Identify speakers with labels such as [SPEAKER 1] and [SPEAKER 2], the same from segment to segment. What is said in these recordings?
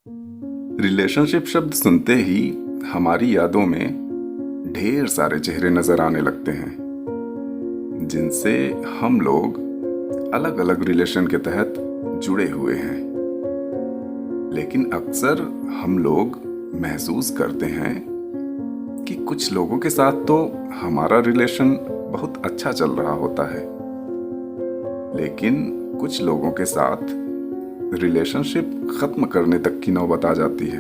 [SPEAKER 1] Relationship शब्द सुनते ही हमारी यादों में ढेर सारे चेहरे नजर आने लगते हैं जिनसे हम लोग अलग अलग रिलेशन के तहत जुड़े हुए हैं। लेकिन अक्सर हम लोग महसूस करते हैं कि कुछ लोगों के साथ तो हमारा रिलेशन बहुत अच्छा चल रहा होता है, लेकिन कुछ लोगों के साथ रिलेशनशिप खत्म करने तक की नौबत आ जाती है।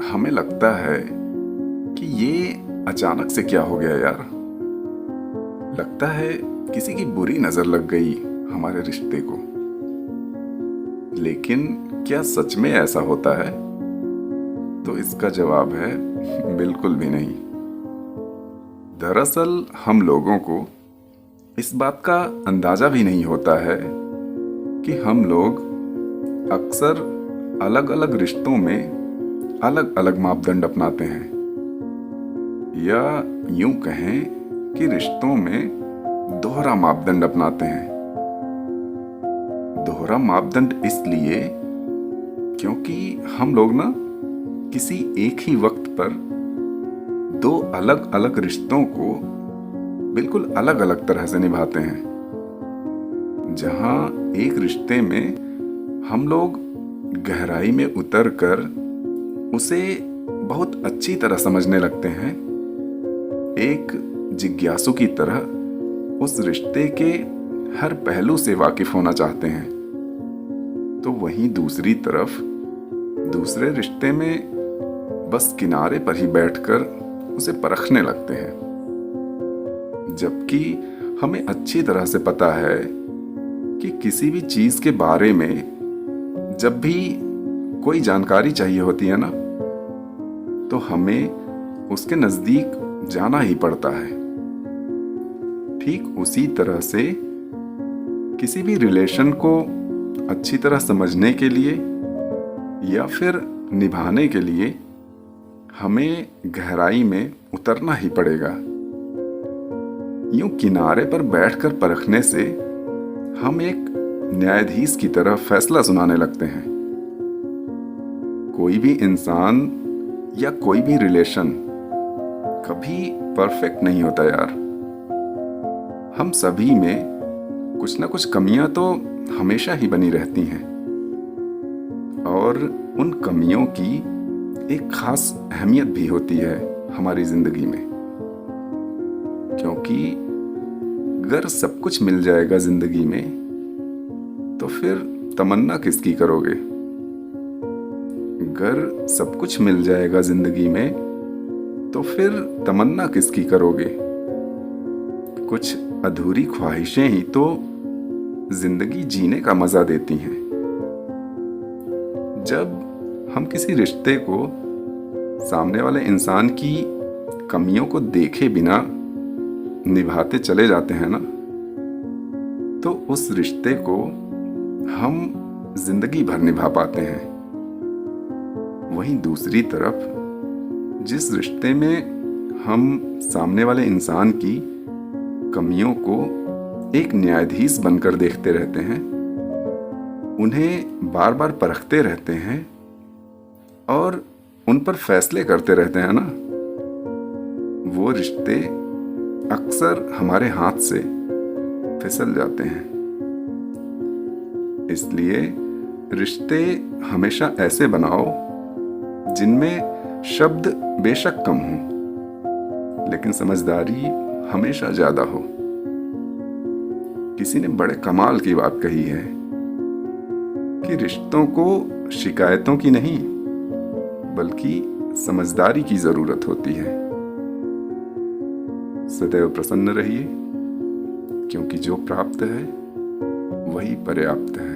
[SPEAKER 1] हमें लगता है कि ये अचानक से क्या हो गया यार। लगता है किसी की बुरी नजर लग गई हमारे रिश्ते को। लेकिन क्या सच में ऐसा होता है? तो इसका जवाब है बिल्कुल भी नहीं। दरअसल हम लोगों को इस बात का अंदाजा भी नहीं होता है कि हम लोग अक्सर अलग अलग रिश्तों में अलग अलग मापदंड अपनाते हैं, या यूं कहें कि रिश्तों में दोहरा मापदंड अपनाते हैं। दोहरा मापदंड इसलिए क्योंकि हम लोग ना किसी एक ही वक्त पर दो अलग अलग रिश्तों को बिल्कुल अलग अलग तरह से निभाते हैं। जहां एक रिश्ते में हम लोग गहराई में उतरकर उसे बहुत अच्छी तरह समझने लगते हैं, एक जिज्ञासु की तरह उस रिश्ते के हर पहलू से वाकिफ होना चाहते हैं। तो वहीं दूसरी तरफ दूसरे रिश्ते में बस किनारे पर ही बैठकर उसे परखने लगते हैं, जबकि हमें अच्छी तरह से पता है कि किसी भी चीज के बारे में जब भी कोई जानकारी चाहिए होती है ना, तो हमें उसके नजदीक जाना ही पड़ता है। ठीक उसी तरह से किसी भी रिलेशन को अच्छी तरह समझने के लिए या फिर निभाने के लिए हमें गहराई में उतरना ही पड़ेगा। यूं किनारे पर बैठकर परखने से हम एक न्यायाधीश की तरह फैसला सुनाने लगते हैं। कोई भी इंसान या कोई भी रिलेशन कभी परफेक्ट नहीं होता यार। हम सभी में कुछ ना कुछ कमियां तो हमेशा ही बनी रहती हैं, और उन कमियों की एक खास अहमियत भी होती है हमारी जिंदगी में। क्योंकि अगर सब कुछ मिल जाएगा जिंदगी में तो फिर तमन्ना किसकी करोगे? अगर सब कुछ मिल जाएगा जिंदगी में तो फिर तमन्ना किसकी करोगे? कुछ अधूरी ख्वाहिशें ही तो जिंदगी जीने का मजा देती हैं। जब हम किसी रिश्ते को सामने वाले इंसान की कमियों को देखे बिना निभाते चले जाते हैं ना, तो उस रिश्ते को हम जिंदगी भर निभा पाते हैं। वहीं दूसरी तरफ जिस रिश्ते में हम सामने वाले इंसान की कमियों को एक न्यायाधीश बनकर देखते रहते हैं, उन्हें बार बार परखते रहते हैं और उन पर फैसले करते रहते हैं ना, वो रिश्ते अक्सर हमारे हाथ से फिसल जाते हैं। इसलिए रिश्ते हमेशा ऐसे बनाओ जिनमें शब्द बेशक कम हो, लेकिन समझदारी हमेशा ज्यादा हो। किसी ने बड़े कमाल की बात कही है कि रिश्तों को शिकायतों की नहीं बल्कि समझदारी की जरूरत होती है। सदैव प्रसन्न रहिए, क्योंकि जो प्राप्त है वही पर्याप्त है।